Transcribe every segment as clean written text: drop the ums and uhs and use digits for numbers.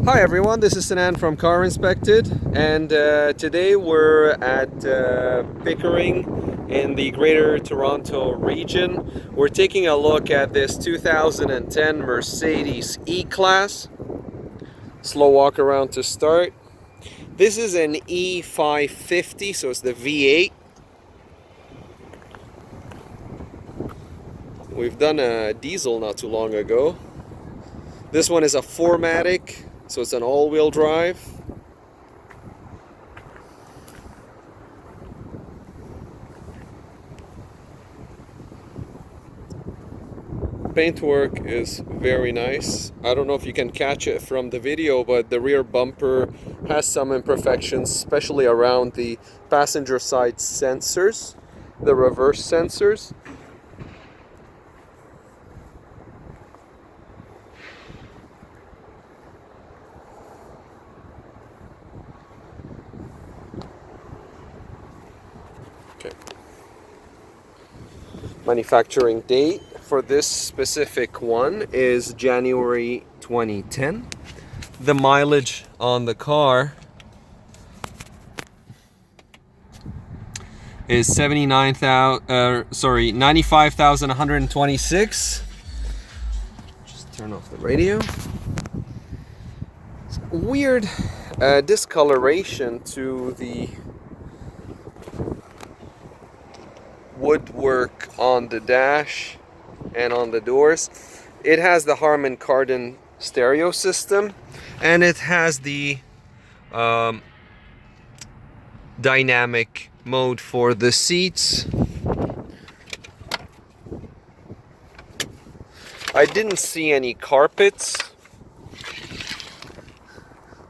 Hi everyone, this is Sinan from GetInspected, and today we're at Pickering in the Greater Toronto region. We're taking a look at this 2010 Mercedes E-Class. Slow walk around to start. This is an E550, so it's the V8. We've done a diesel not too long ago. This one is a 4Matic, so it's an all-wheel drive. Paintwork is very nice. I don't know if you can catch it from the video, but the rear bumper has some imperfections, especially around the passenger side sensors, the reverse sensors. Okay. Manufacturing date for this specific one is January 2010. The mileage on the car is 95,126. Just turn off the radio. It's weird discoloration to the woodwork on the dash and on the doors. It has the Harman Kardon stereo system, and it has the dynamic mode for the seats. I didn't see any carpets.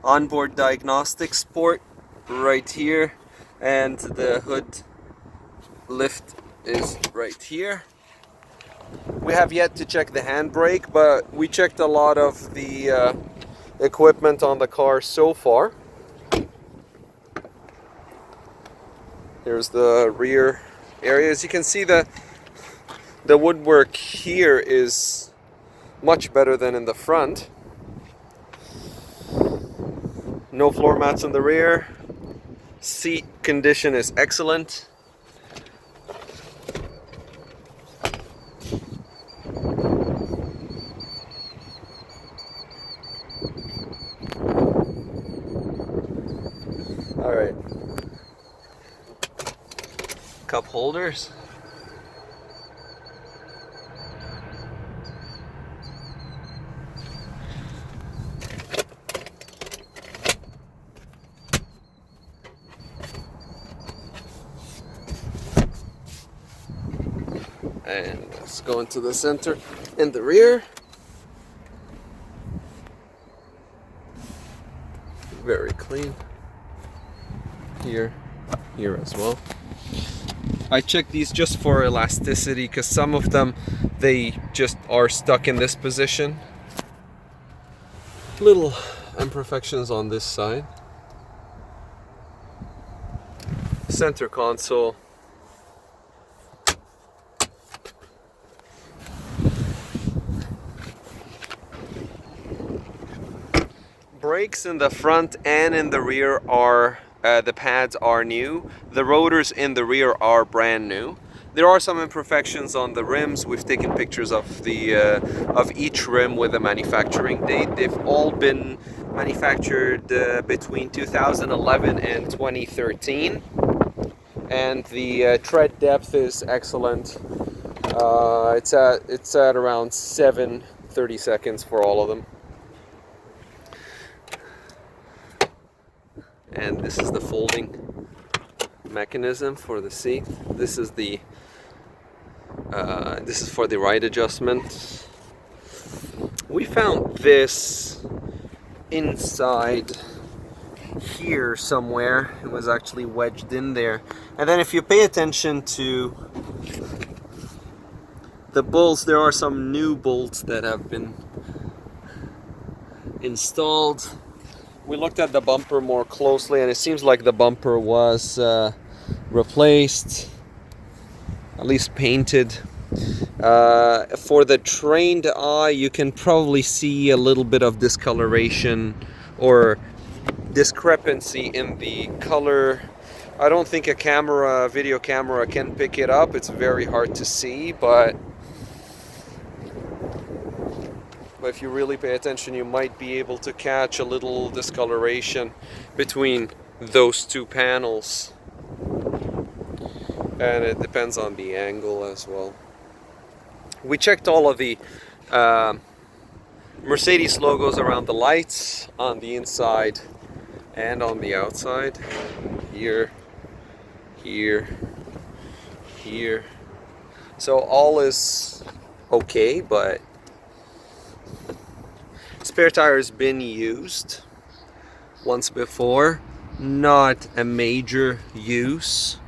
Onboard diagnostics port right here, and the hood lift is right here. We have yet to check the handbrake, but we checked a lot of the equipment on the car so far. Here's the rear area. As you can see, the woodwork here is much better than in the front. No floor mats in the rear. Seat condition is excellent. All right. Cup holders. And let's go into the center in the rear. Very clean. Here as well. I checked these just for elasticity because some of them, they just are stuck in this position. Little imperfections on this side. Center console. Brakes in the front and in the rear are the pads are new. The rotors in the rear are brand new. There are some imperfections on the rims. We've taken pictures of the of each rim with a manufacturing date. They've all been manufactured between 2011 and 2013, and the tread depth is excellent. It's at around 7/30 seconds for all of them. And this is the folding mechanism for the seat. This is the this is for the ride adjustment. We found this inside here somewhere. It was actually wedged in there. And then if you pay attention to the bolts, there are some new bolts that have been installed. We looked at the bumper more closely, and it seems like the bumper was replaced, at least painted. For the trained eye, you can probably see a little bit of discoloration or discrepancy in the color. I don't think a video camera can pick it up. It's very hard to see, but if you really pay attention, you might be able to catch a little discoloration between those two panels. And it depends on the angle as well. We checked all of the Mercedes logos around the lights on the inside and on the outside. Here, here, here. So all is okay, but spare tire has been used once before. Not a major use.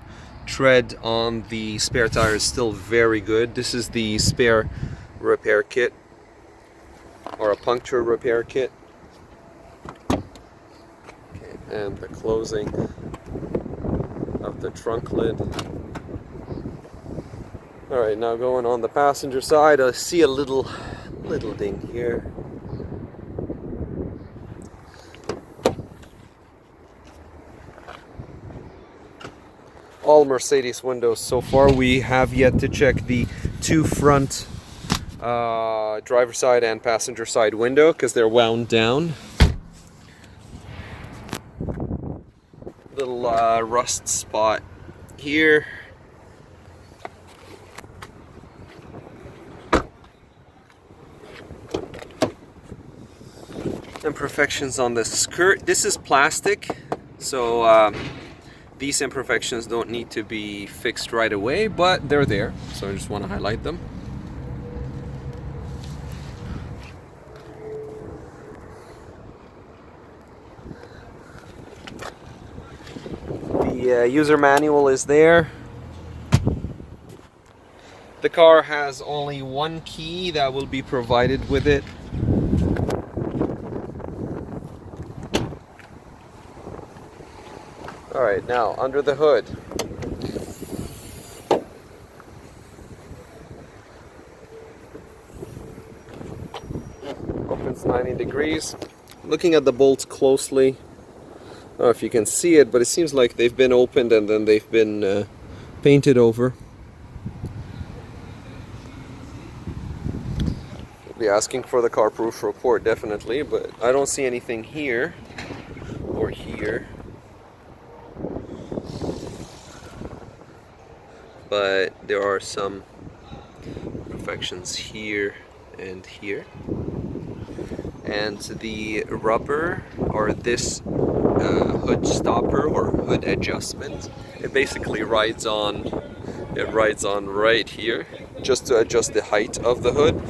Tread on the spare tire is still very good. This is the spare repair kit, or a puncture repair kit. Okay, and the closing of the trunk lid. Alright, now going on the passenger side, I see a little ding here. All Mercedes windows so far. We have yet to check the two front driver side and passenger side window because they're wound down. Little rust spot here. Imperfections on the skirt. This is plastic, so these imperfections don't need to be fixed right away, but they're there, so I just want to highlight them. The user manual is there. The car has only one key that will be provided with it. Alright, now under the hood. Opens 90 degrees. Looking at the bolts closely, I don't know if you can see it, but it seems like they've been opened and then they've been painted over. We'll be asking for the car proof report definitely, but I don't see anything here or here. But there are some imperfections here and here. And the rubber, or this hood stopper or hood adjustment, it basically rides on right here just to adjust the height of the hood.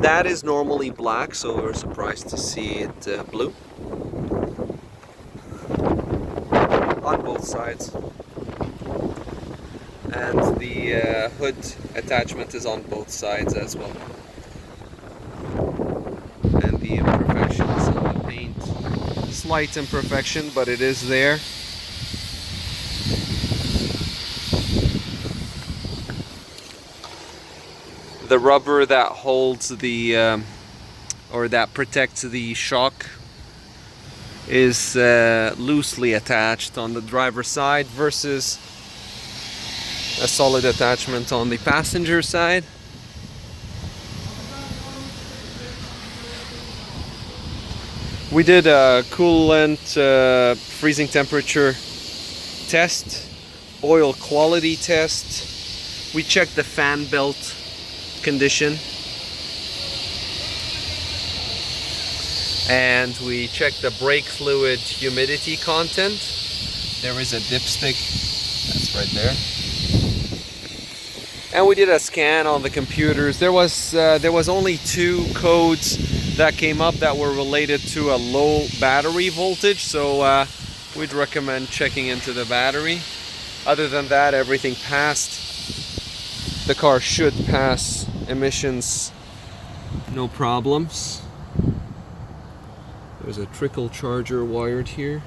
That is normally black, so we're surprised to see it blue on both sides. And the hood attachment is on both sides as well. And the imperfections on the paint, slight imperfection, but it is there. The rubber that holds the or that protects the shock is loosely attached on the driver's side versus a solid attachment on the passenger side. We did a coolant freezing temperature test, oil quality test. We checked the fan belt condition, and we checked the brake fluid humidity content. There is a dipstick, that's right there. And we did a scan on the computers. There was only 2 codes that came up that were related to a low battery voltage, so we'd recommend checking into the battery. Other than that, everything passed. The car should pass emissions, no problems. There's a trickle charger wired here.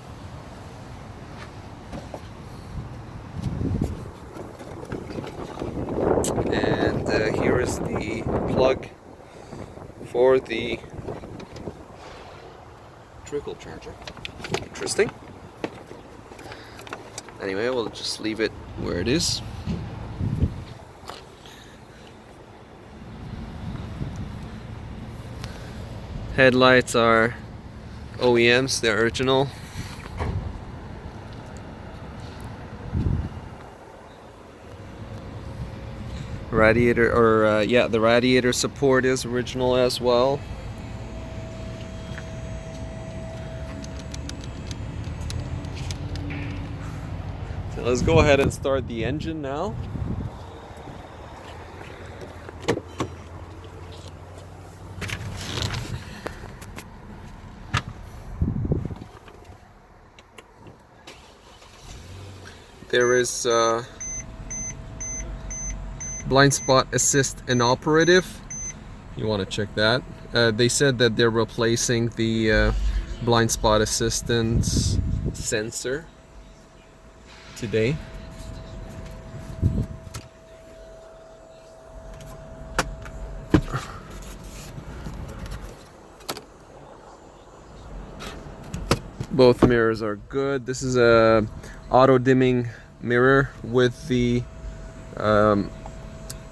And here is the plug for the electrical charger. Interesting. Anyway, we'll just leave it where it is. Headlights are OEMs, they're original. Radiator, or yeah, the radiator support is original as well. So let's go ahead and start the engine now. There is blind spot assist inoperative. You want to check that. They said that they're replacing the blind spot assistance sensor today. Both mirrors are good. This is a auto dimming mirror with the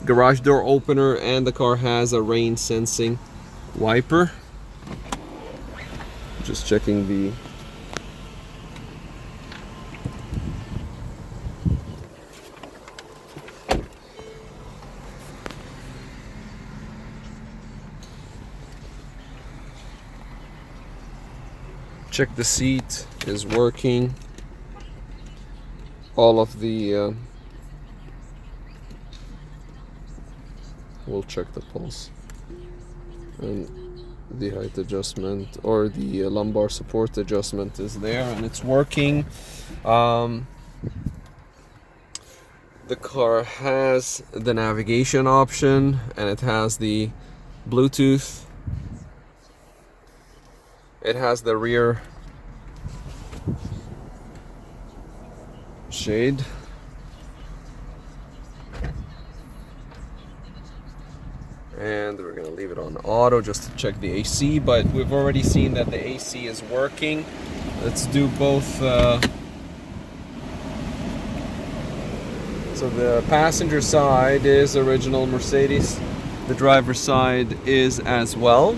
garage door opener, and the car has a rain sensing wiper. Just checking the seat is working. All of the we'll check the pulse and the height adjustment, or the lumbar support adjustment is there and it's working. The car has the navigation option and it has the Bluetooth. It has the rear shade. And we're gonna leave it on auto just to check the AC, but we've already seen that the AC is working. Let's do both. So the passenger side is original Mercedes. The driver's side is as well.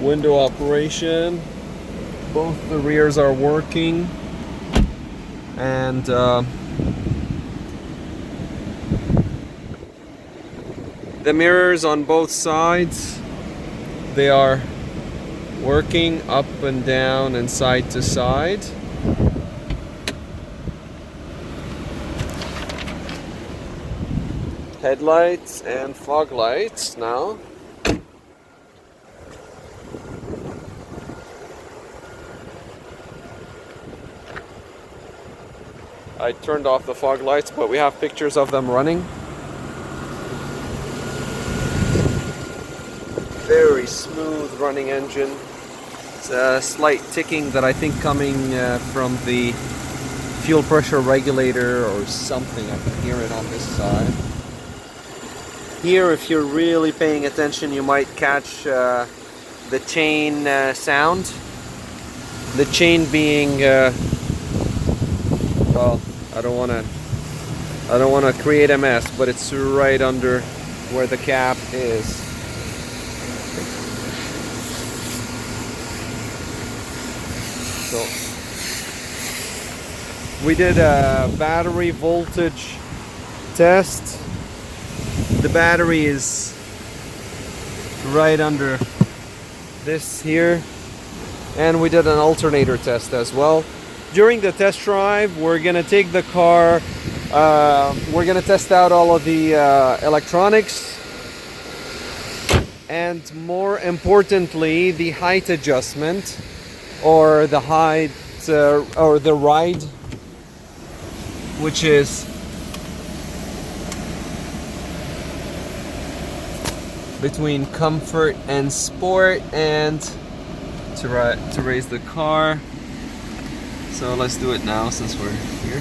Window operation. Both the rears are working. And the mirrors on both sides, they are working up and down and side to side. Headlights and fog lights now. I turned off the fog lights, but we have pictures of them running. Very smooth running engine. It's a slight ticking that I think coming from the fuel pressure regulator or something. I can hear it on this side. Here, if you're really paying attention, you might catch the chain sound. The chain being well, I don't want to create a mess, but it's right under where the cap is. So we did a battery voltage test. The battery is right under this here, and we did an alternator test as well. During the test drive, we're gonna take the car, we're gonna test out all of the electronics, and more importantly, the height adjustment, or the height, or the ride, which is between comfort and sport, and to raise the car. So let's do it now since we're here.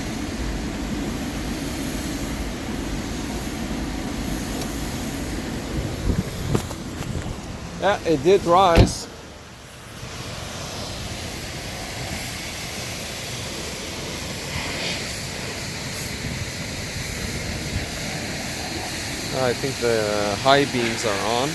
Yeah, it did rise. I think the high beams are on.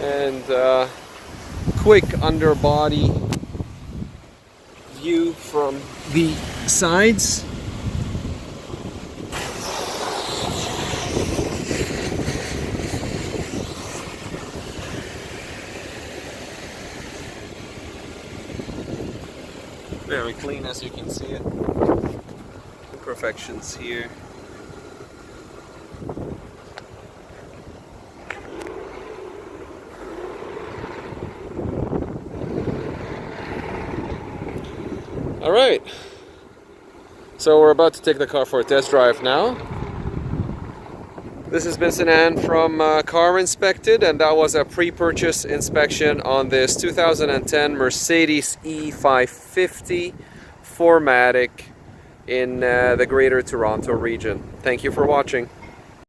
And quick underbody view from the sides. Very clean, as you can see it. Imperfections here. All right, so we're about to take the car for a test drive now. This has been Sinan from Car Inspected, and that was a pre-purchase inspection on this 2010 Mercedes E550 4Matic in the Greater Toronto region. Thank you for watching.